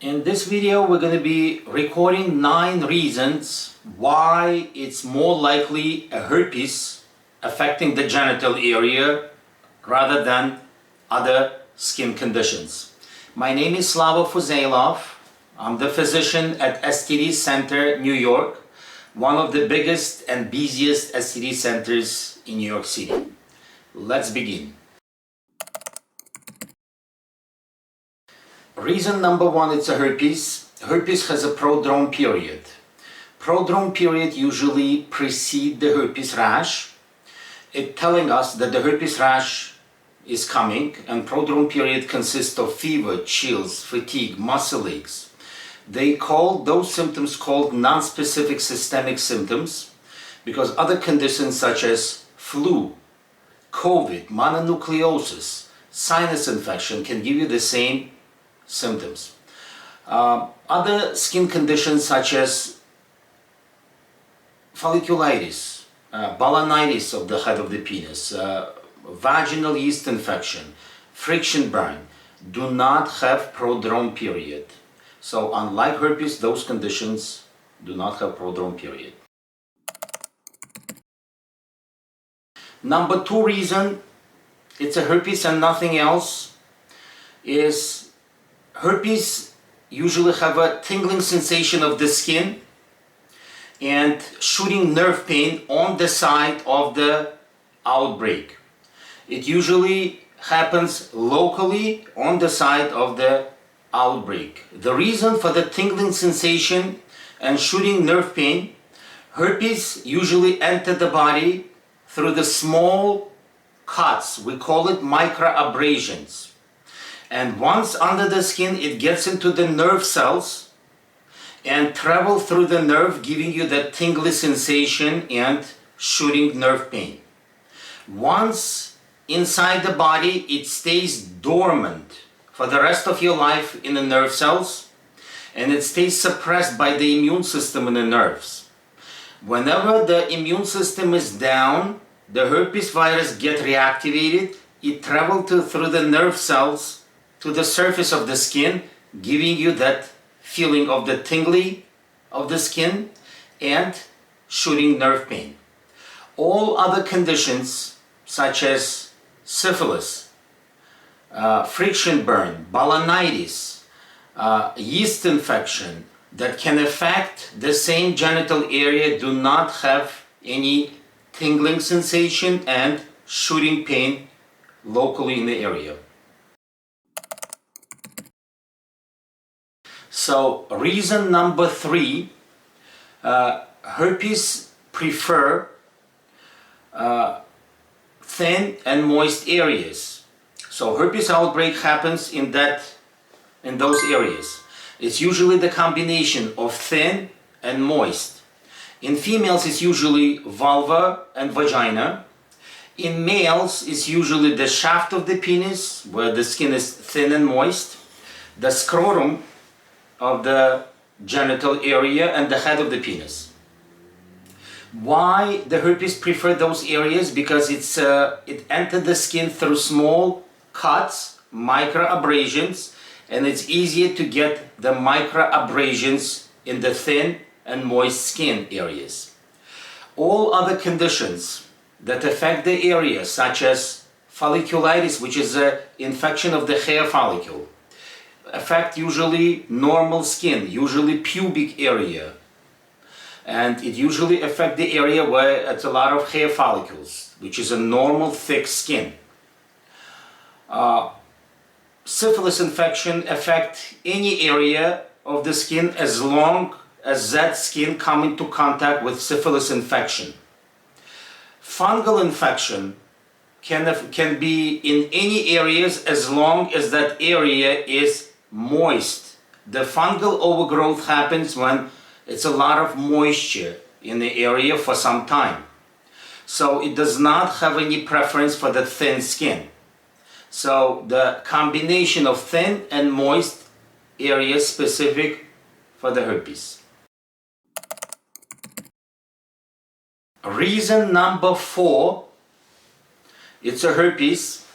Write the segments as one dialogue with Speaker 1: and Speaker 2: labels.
Speaker 1: In this video, we're going to be recording 9 reasons why it's more likely a herpes affecting the genital area rather than other skin conditions. My name is Slava Fuzailov. I'm the physician at STD Center, New York, one of the biggest and busiest STD centers in New York City. Let's begin. Reason number 1, it's a herpes. Herpes has a prodrome period. Prodrome period usually precedes the herpes rash. It's telling us that the herpes rash is coming, and prodrome period consists of fever, chills, fatigue, muscle aches. They call those symptoms called non-specific systemic symptoms because other conditions such as flu, COVID, mononucleosis, sinus infection can give you the same symptoms. Other skin conditions such as folliculitis, balanitis of the head of the penis, vaginal yeast infection, friction burn do not have prodrome period. So unlike herpes, those conditions do not have prodrome period. Number 2 reason it's a herpes and nothing else is herpes usually have a tingling sensation of the skin and shooting nerve pain on the side of the outbreak. It usually happens locally on the side of the outbreak. The reason for the tingling sensation and shooting nerve pain, herpes usually enter the body through the small cuts. We call it microabrasions. And once under the skin, it gets into the nerve cells and travel through the nerve, giving you that tingly sensation and shooting nerve pain. Once inside the body, it stays dormant for the rest of your life in the nerve cells, and it stays suppressed by the immune system in the nerves. Whenever the immune system is down, the herpes virus gets reactivated. It travels through the nerve cells to the surface of the skin, giving you that feeling of the tingly of the skin and shooting nerve pain. All other conditions such as syphilis, friction burn, balanitis, yeast infection that can affect the same genital area do not have any tingling sensation and shooting pain locally in the area. So reason number 3, herpes prefer thin and moist areas. So herpes outbreak happens in those areas. It's usually the combination of thin and moist. In females, it's usually vulva and vagina. In males, it's usually the shaft of the penis, where the skin is thin and moist, the scrotum of the genital area, and the head of the penis. Why the herpes prefer those areas? Because it entered the skin through small cuts, microabrasions, and it's easier to get the microabrasions in the thin and moist skin areas. All other conditions that affect the area, such as folliculitis, which is an infection of the hair follicle, affect usually normal skin, usually pubic area, and it usually affect the area where it's a lot of hair follicles, which is a normal thick skin. Syphilis infection affect any area of the skin as long as that skin come into contact with syphilis infection. Fungal infection can be in any areas as long as that area is moist. The fungal overgrowth happens when it's a lot of moisture in the area for some time. So it does not have any preference for the thin skin. So the combination of thin and moist areas specific for the herpes. Reason number 4, it's a herpes.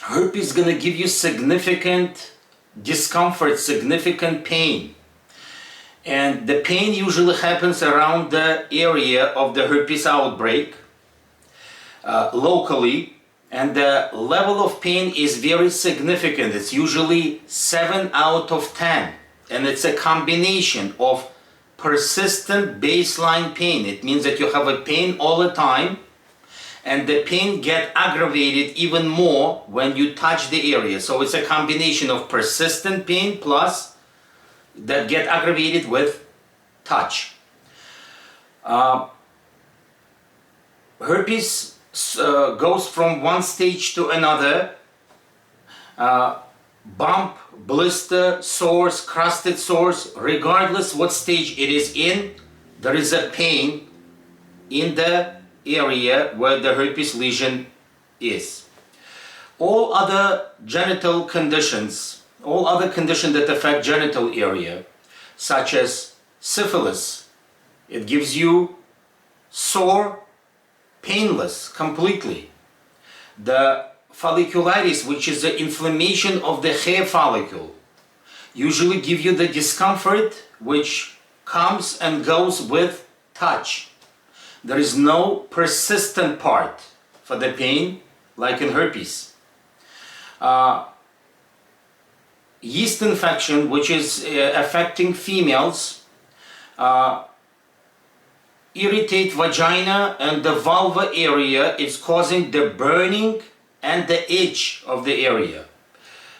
Speaker 1: Herpes is going to give you significant discomfort, significant pain. And the pain usually happens around the area of the herpes outbreak, locally, and the level of pain is very significant. It's usually 7 out of 10, and it's a combination of persistent baseline pain. It means that you have a pain all the time, and the pain get aggravated even more when you touch the area. So it's a combination of persistent pain plus that get aggravated with touch. Herpes goes from one stage to another. Bump, blister, sores, crusted sores, regardless what stage it is in, there is a pain in the area where the herpes lesion is. All other genital conditions, all other conditions that affect genital area, such as syphilis, it gives you sore, painless completely. The folliculitis, which is the inflammation of the hair follicle, usually give you the discomfort which comes and goes with touch. There is no persistent part for the pain like in herpes. Yeast infection, which is affecting females, irritate vagina and the vulva area, is causing the burning and the itch of the area.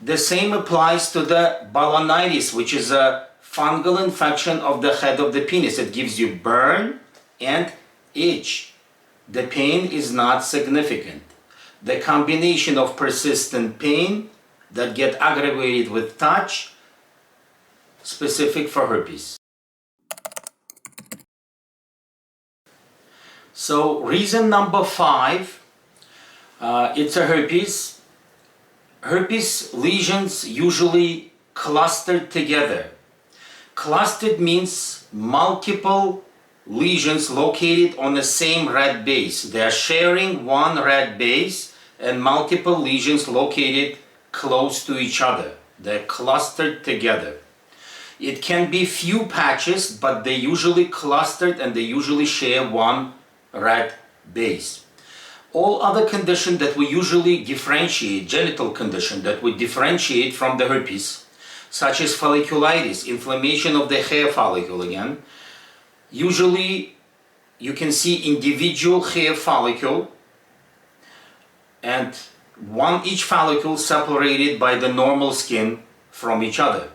Speaker 1: The same applies to the balanitis, which is a fungal infection of the head of the penis. It gives you burn and itch. The pain is not significant. The combination of persistent pain that get aggravated with touch, specific for herpes. So reason number 5, it's a herpes. Herpes lesions usually clustered together. Clustered means multiple lesions located on the same red base. They are sharing one red base and multiple lesions located close to each other. They're clustered together. It can be few patches, but they usually clustered and they usually share one red base. All other conditions that we usually differentiate, genital condition that we differentiate from the herpes, such as folliculitis, inflammation of the hair follicle again, usually you can see individual hair follicle and each follicle separated by the normal skin from each other.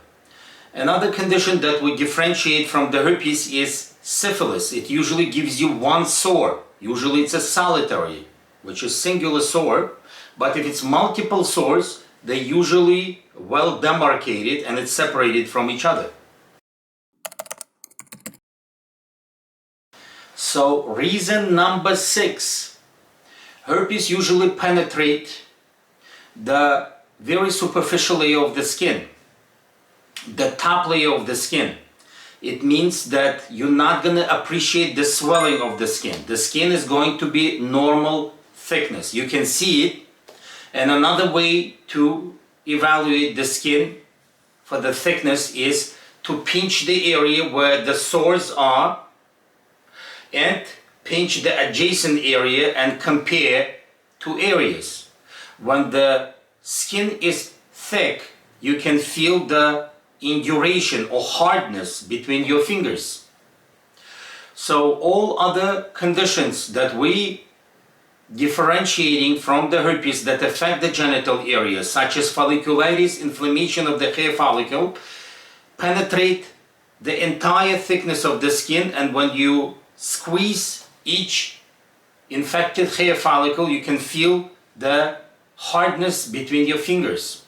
Speaker 1: Another condition that we differentiate from the herpes is syphilis. It usually gives you one sore. Usually it's a solitary, which is singular sore, but if it's multiple sores, they're usually well demarcated and it's separated from each other. So reason number 6, herpes usually penetrate the very superficial layer of the skin, the top layer of the skin. It means that you're not going to appreciate the swelling of the skin. The skin is going to be normal thickness. You can see it. And another way to evaluate the skin for the thickness is to pinch the area where the sores are and pinch the adjacent area and compare two areas. When the skin is thick, you can feel the induration or hardness between your fingers. So all other conditions that we differentiating from the herpes that affect the genital area, such as folliculitis, inflammation of the hair follicle, penetrate the entire thickness of the skin, and when you squeeze each infected hair follicle, you can feel the hardness between your fingers.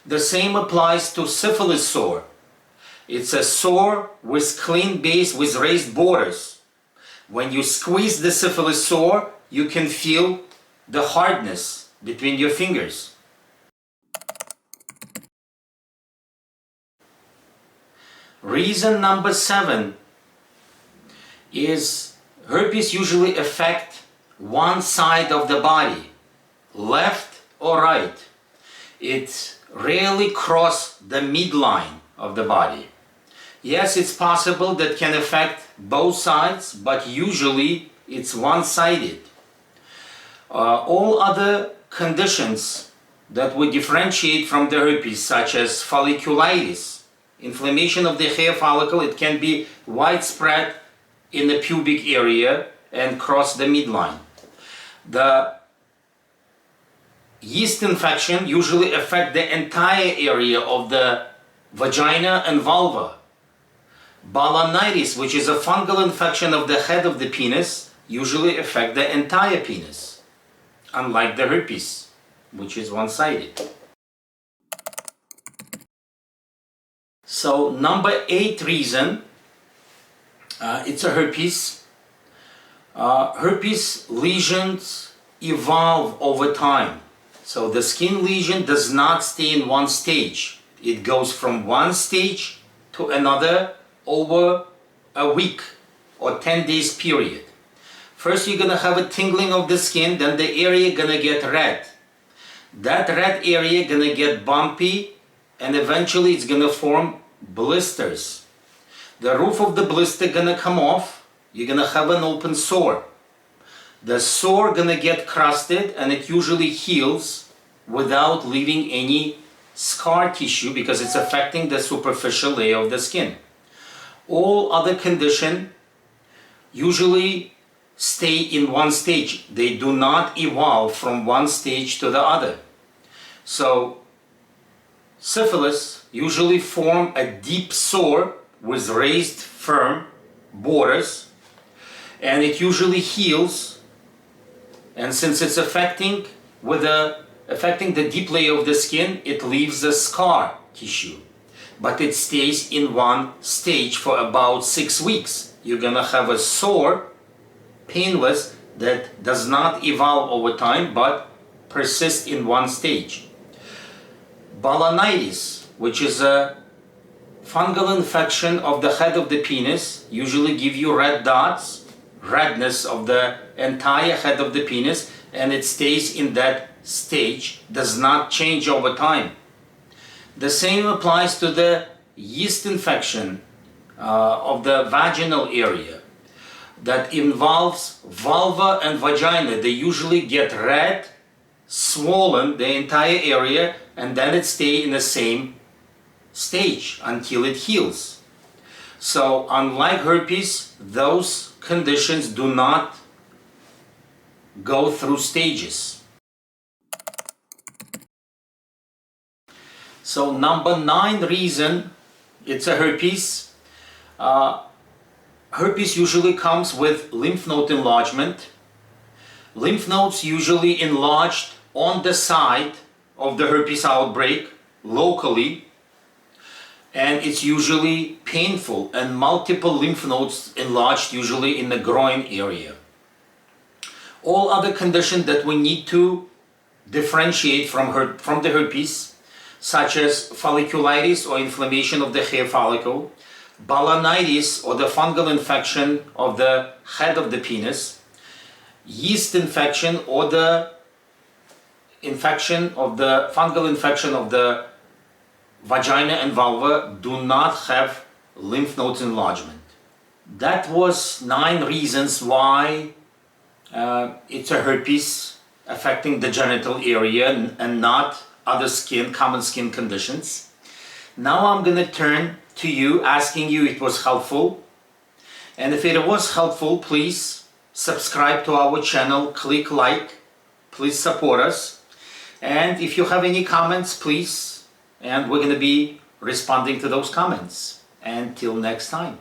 Speaker 1: The same applies to syphilis sore. It's a sore with clean base with raised borders. When you squeeze the syphilis sore, you can feel the hardness between your fingers. Reason number 7 is herpes usually affect one side of the body, left or right. It rarely cross the midline of the body. Yes, it's possible that can affect both sides, but usually it's one-sided. All other conditions that would differentiate from the herpes, such as folliculitis, inflammation of the hair follicle, it can be widespread in the pubic area and cross the midline. The yeast infection usually affect the entire area of the vagina and vulva. Balanitis, which is a fungal infection of the head of the penis, usually affect the entire penis, unlike the herpes, which is one-sided. So number 8 reason, it's a herpes. Herpes lesions evolve over time. So the skin lesion does not stay in one stage. It goes from one stage to another over a week or 10 days period. First you're gonna have a tingling of the skin, then the area gonna get red. That red area gonna get bumpy, and eventually it's gonna form blisters. The roof of the blister gonna come off, you're gonna have an open sore. The sore gonna get crusted, and it usually heals without leaving any scar tissue because it's affecting the superficial layer of the skin. All other conditions usually stay in one stage. They do not evolve from one stage to the other. So syphilis usually form a deep sore with raised firm borders, and it usually heals, and since it's affecting the deep layer of the skin, it leaves a scar tissue, but it stays in one stage for about 6 weeks. You're gonna have a sore, painless, that does not evolve over time but persists in one stage. Balanitis, which is a fungal infection of the head of the penis, usually give you red dots, redness of the entire head of the penis, and it stays in that stage, does not change over time. The same applies to the yeast infection of the vaginal area that involves vulva and vagina. They usually get red, swollen, the entire area, and then it stays in the same stage until it heals. So unlike herpes, those conditions do not go through stages. So number 9 reason it's a herpes. Herpes usually comes with lymph node enlargement. Lymph nodes usually enlarged on the side of the herpes outbreak locally, and it's usually painful, and multiple lymph nodes enlarged usually in the groin area. All other conditions that we need to differentiate from the herpes, such as folliculitis or inflammation of the hair follicle, balanitis or the fungal infection of the head of the penis, yeast infection or the fungal infection of the vagina and vulva, do not have lymph nodes enlargement. That was 9 reasons why it's a herpes affecting the genital area and not other common skin conditions. Now I'm going to turn to you, asking you if it was helpful. And if it was helpful, please subscribe to our channel, click like, please support us. And if you have any comments, please, and we're going to be responding to those comments. Until next time.